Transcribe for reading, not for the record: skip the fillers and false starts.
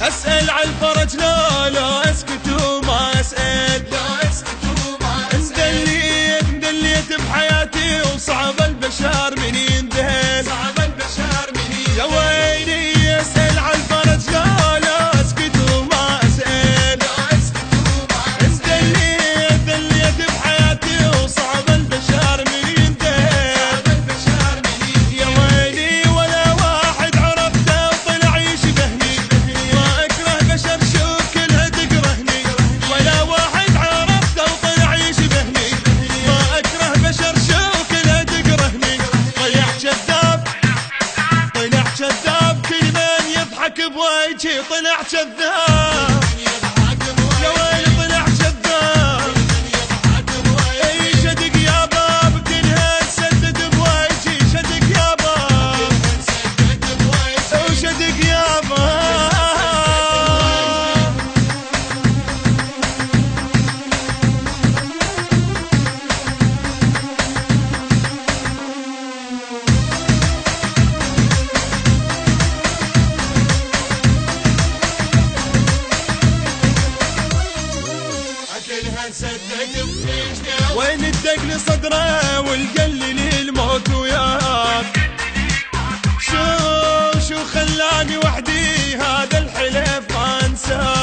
اسأل عالفرج لا اسكت وما اسأل، اندليت بحياتي وصعب البشر من يندهل، يا ويلي اسأل عالفرج لا اسكت وما اسأل، اندليت بحياتي وصعب البشر من يندهل، يا ويلي ولا واحد عرفته وطلع يشبهني، ما اكره بشر شوف كلها تكرهني، ولا واحد عرفته وطلع يشبهني، ما اكره بشر شوف كلها تكرهني، طلع كذاب كل من يضحك بوجهي طلع كذاب، يا ويلي طلع كذاب، اي شدق يا باب كلها تسدد بوجهي، شدق يا باب وشدق يا باب. وين الدقل صدره والقلل الموت وياك، شو خلاني وحدي هذا الحلف ما انساك.